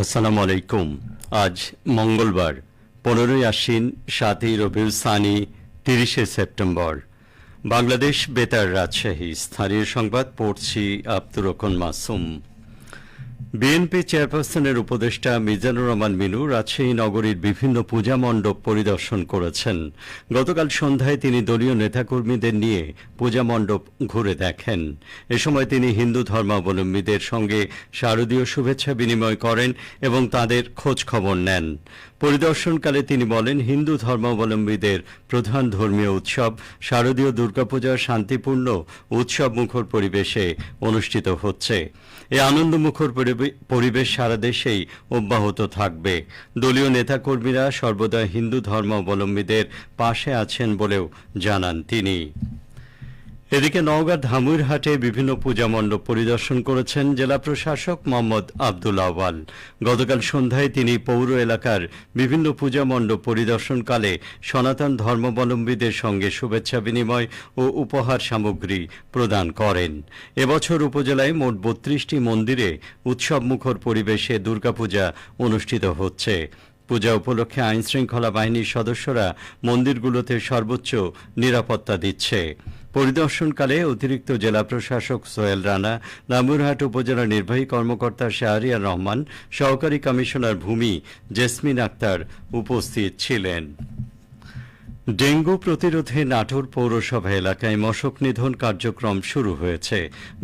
আসসালামু আলাইকুম। আজ মঙ্গলবার 15ই আশ্বিন 7ই রবিউল সানি 30শে সেপ্টেম্বর। বাংলাদেশ বেতার রাজশাহী। স্থানীয় সংবাদ পড়ছি আব্দুর রহমান মাসুম। বিএনপি চেয়ারপারসনের উপদেষ্টা মিজানুর রহমান মিনু রাজশাহী নগরীর বিভিন্ন পূজা মণ্ডপ পরিদর্শন করেছেন। গতকাল সন্ধ্যায় তিনি দলীয় নেতাকর্মীদের নিয়ে পূজা মণ্ডপ ঘুরে দেখেন। এ সময় তিনি হিন্দু ধর্মাবলম্বীদের সঙ্গে শারদীয় শুভেচ্ছা বিনিময় করেন এবং তাদের খোঁজ খবর নেন। পরিদর্শনকালে তিনি বলেন, হিন্দু ধর্মাবলম্বীদের প্রধান ধর্মীয় উৎসব শারদীয় দুর্গাপূজা শান্তিপূর্ণ উৎসবমুখর পরিবেশে অনুষ্ঠিত হচ্ছে। এ আনন্দমুখর পরিবেশ সারা দেশেই অব্যাহত থাকবে। দলীয় নেতাকর্মীরা সর্বদা হিন্দু ধর্মাবলম্বীদের পাশে আছেন বলেও জানান তিনি। এদিকে নওগাঁর ধামুরহাটে বিভিন্ন পূজা মণ্ডপ পরিদর্শন করেছেন জেলা প্রশাসক মোহাম্মদ আব্দুল আওয়াল। গতকাল সন্ধ্যায় তিনি পৌর এলাকার বিভিন্ন পূজা মণ্ডপ পরিদর্শনকালে সনাতন ধর্মাবলম্বীদের সঙ্গে শুভেচ্ছা বিনিময় ও উপহার সামগ্রী প্রদান করেন। এবছর উপজেলায় মোট 32টি মন্দিরে উৎসবমুখর পরিবেশে দুর্গাপূজা অনুষ্ঠিত হচ্ছে। পূজা উপলক্ষে আইনশৃঙ্খলা বাহিনীর সদস্যরা মন্দিরগুলোতে সর্বোচ্চ নিরাপত্তা দিচ্ছে। পরিদর্শনকালে অতিরিক্ত জেলা প্রশাসক সোহেল রানা, লামুরহাট উপজেলা নির্বাহী কর্মকর্তা শাহরিয়ার রহমান, সহকারী কমিশনার ভূমি জেসমিন আক্তার উপস্থিত ছিলেন। ডেঙ্গু প্রতিরোধে নাটোর পৌরসভা এলাকায় মশক নিধন কার্যক্রম শুরু হয়েছে।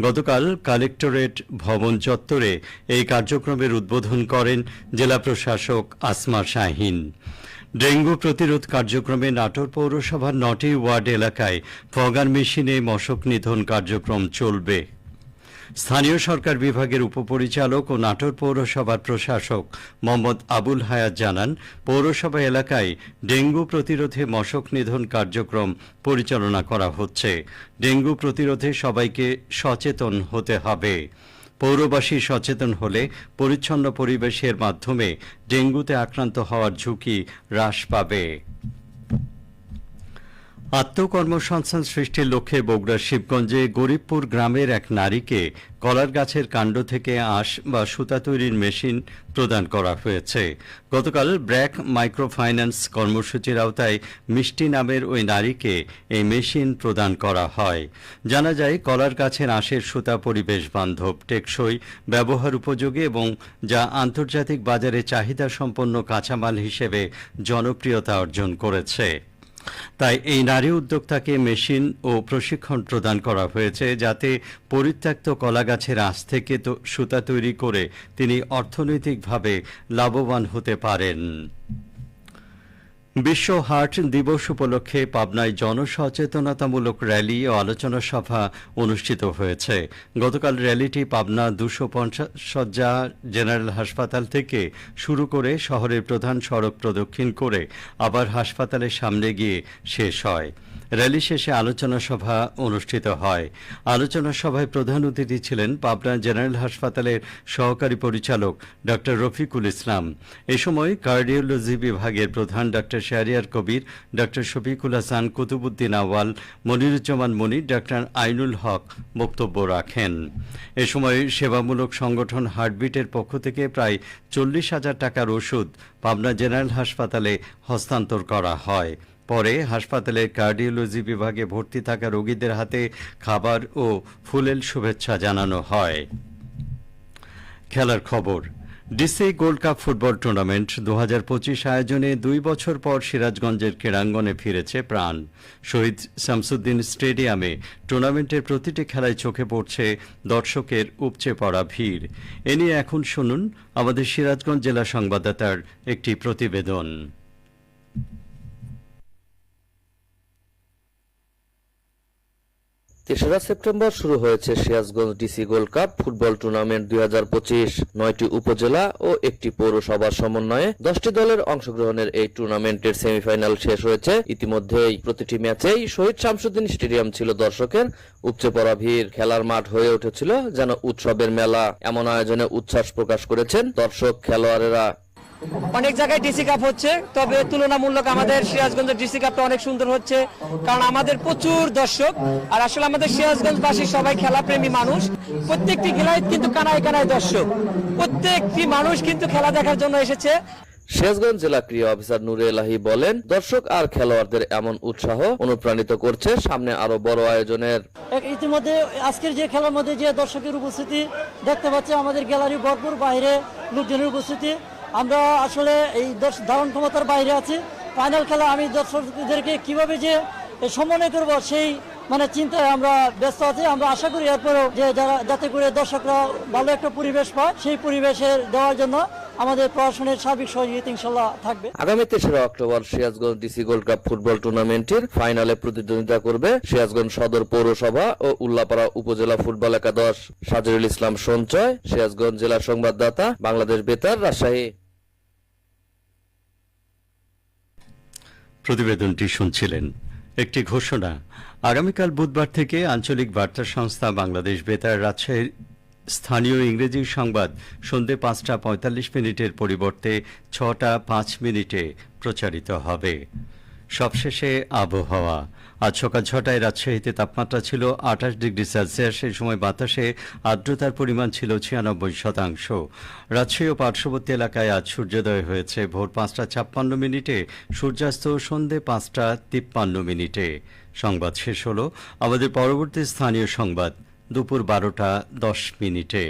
গতকাল কালেক্টরেট ভবন চত্বরে এই কার্যক্রমের উদ্বোধন করেন জেলা প্রশাসক আসমা শাহীন। ডেঙ্গু প্রতিরোধ কার্যক্রমে নাটোর পৌরসভার 9টি ওয়ার্ড এলাকায় ফগার মেশিনে মশক নিধন কার্যক্রম চলবে। স্থানীয় সরকার বিভাগের উপপরিচালক ও নাটোর পৌরসভার প্রশাসক মোহাম্মদ আবুল হায়াত জানান, পৌরসভা এলাকায় ডেঙ্গু প্রতিরোধে মশক নিধন কার্যক্রম পরিচালনা করা হচ্ছে। ডেঙ্গু প্রতিরোধে সবাইকে সচেতন হতে হবে। পৌরবাসী সচেতন হলে পরিচ্ছন্ন পরিবেশের মাধ্যমে ডেঙ্গুতে আক্রান্ত হওয়ার ঝুঁকি হ্রাস পাবে। আত্মকর্মসংস্থান সৃষ্টির লক্ষ্যে বগুড়ার শিবগঞ্জে গরিবপুর গ্রামের এক নারীকে কলার গাছের কাণ্ড থেকে আঁশ বা সুতা তৈরির মেশিন প্রদান করা হয়েছে। গতকাল ব্র্যাক মাইক্রোফাইন্যান্স কর্মসূচির আওতায় মিষ্টি নামের ওই নারীকে এই মেশিন প্রদান করা হয়। জানা যায়, কলার গাছের আঁশের সুতা পরিবেশ বান্ধব, টেকসই, ব্যবহার উপযোগী এবং যা আন্তর্জাতিক বাজারে চাহিদা সম্পন্ন কাঁচামাল হিসেবে জনপ্রিয়তা অর্জন করেছে। তাই এই নারী উদ্যোক্তাকে মেশিন ও প্রশিক্ষণ প্রদান করা হয়েছে, যাতে পরিত্যক্ত কলাগাছের আঁশ থেকে সুতা তৈরি করে তিনি অর্থনৈতিকভাবে লাভবান হতে পারেন। বিশ্ব হার্ট দিবস উপলক্ষে পাবনায় জনসচেতনতামূলক র্যালি ও আলোচনা সভা অনুষ্ঠিত হয়েছে। গতকাল র্যালিটি পাবনা 250 শয্যা জেনারেল হাসপাতাল থেকে শুরু করে শহরের প্রধান সড়ক প্রদক্ষিণ করে আবার হাসপাতালের সামনে গিয়ে শেষ হয়। র্যালি শেষে আলোচনা সভা অনুষ্ঠিত হয়। আলোচনা সভায় প্রধান অতিথি ছিলেন পাবনা জেনারেল হাসপাতালের সহকারী পরিচালক ডা রফিকুল ইসলাম। এ সময় কার্ডিওলজি বিভাগের প্রধান ডা শাহরিয়ার কবির, ডা শফিকুল হাসান, কুতুবুদ্দিন আওয়াল, মনিরুজ্জামান মনির, ডা আইনুল হক বক্তব্য রাখেন। এ সময় সেবামূলক সংগঠন হার্টবিটের পক্ষ থেকে প্রায় 40,000 টাকার ওষুধ পাবনা জেনারেল হাসপাতালে হস্তান্তর করা হয়। পরে হাসপাতালের কার্ডিওলজি বিভাগে ভর্তি থাকা রোগীদের হাতে খাবার ও ফুলেল শুভেচ্ছা জানানো হয়। খেলার খবর। DC gold cup football tournament 2025 আয়োজনে 2 বছর পর সিরাজগঞ্জের ক্রীড়াঙ্গনে ফিরেছে প্রাণ। শহীদ শামসুদ্দিন স্টেডিয়ামে টুর্নামেন্টের প্রতিটি খেলায় চোখে পড়ছে দর্শকের উপচে পড়া ভিড়। এ নিয়ে এখন শুনুন আমাদের সিরাজগঞ্জ জেলা সংবাদদাতার একটি প্রতিবেদন। 3রা সেপ্টেম্বর শুরু হয়েছে Sirajganj DC gold cup football tournament 2025। 9টি উপজেলা ও একটি পৌরসভার সমন্বয়ে 10টি দলের অংশগ্রহণের এই টুর্নামেন্টের সেমিফাইনাল শেষ হয়েছে। ইতিমধ্যেই প্রতিটি ম্যাচেই শহীদ শামসুদ্দিন স্টেডিয়াম ছিল দর্শকের উপচে পড়া ভিড়। খেলার মাঠ হয়ে উঠেছিল যেন উৎসবের মেলা। এমন আয়োজনে উচ্ছ্বাস প্রকাশ করেছেন দর্শক, খেলোয়াড়েরা। অনেক জায়গায় ডিসি কাপ হচ্ছে, তবে তুলনামূলক আমাদের সিরাজগঞ্জের ডিসি কাপটা অনেক সুন্দর হচ্ছে, কারণ আমাদের প্রচুর দর্শক। আর আসলে আমাদের সিরাজগঞ্জবাসী সবাই খেলাপ্রেমী মানুষ, প্রত্যেকটি খেলায় কিন্তু কানায় কানায় দর্শক, প্রত্যেকটি মানুষ কিন্তু খেলা দেখার জন্য এসেছে। সিরাজগঞ্জ জেলা ক্রীড়া অফিসার নূরে এলাহি বলেন, দর্শক আর খেলোয়াড়দের এমন উৎসাহ অনুপ্রাণিত করছে সামনে আরো বড় আয়োজনের। ইতিমধ্যে আজকের যে খেলার মধ্যে যে দর্শকের উপস্থিতি দেখতে পাচ্ছি, আমাদের গ্যালারি ভরপুর, বাইরে লোকজনের উপস্থিতি। আমরা আসলে এই ধারণ ক্ষমতার বাইরে আছি। ফাইনাল খেলা আমি দর্শকদেরকে কিভাবে যে সমন্বয় করব সেই চিন্তায় আমরা ব্যস্ত আছি। আমরা আশা করি এরপরেও যে যাতে করে দর্শকরা ভালো একটা পরিবেশ পায়, সেই পরিবেশে দেওয়ার জন্য আমাদের প্রশাসনের সার্বিক সহযোগিতা ইনশাল্লাহ থাকবে। আগামী 3 October Sirajganj DC gold cup football টুর্নামেন্টের ফাইনালে প্রতিদ্বন্দ্বিতা করবে সিরাজগঞ্জ সদর পৌরসভা ও উল্লাপাড়া উপজেলা ফুটবল একাদশ। সাজিরুল ইসলাম সঞ্চয়, সিরাজগঞ্জ জেলা সংবাদদাতা, বাংলাদেশ বেতার, রাজশাহী। প্রতিবেদনটি শুনছিলেন। একটি ঘোষণা, আগামীকাল বুধবার থেকে আঞ্চলিক বার্তা সংস্থা বাংলাদেশ বেতার রাজশাহীর স্থানীয় ইংরেজি সংবাদ সন্ধ্যে 5:45 পরিবর্তে 6:05 প্রচারিত হবে। সবশেষে আবহাওয়া। আজ সকাল 6টায় রাজশাহীতে তাপমাত্রা ছিল 28 ডিগ্রি সেলসিয়াস। সেই সময় বাতাসে আর্দ্রতার পরিমাণ ছিল 96%। রাজশাহী ও পার্শ্ববর্তী এলাকায় আজ সূর্যোদয় হয়েছে ভোর 5:56, সূর্যাস্ত সন্ধ্যে 5:53। সংবাদ শেষ হলো। আমাদের পরবর্তী স্থানীয় সংবাদ দুপুর 12:10।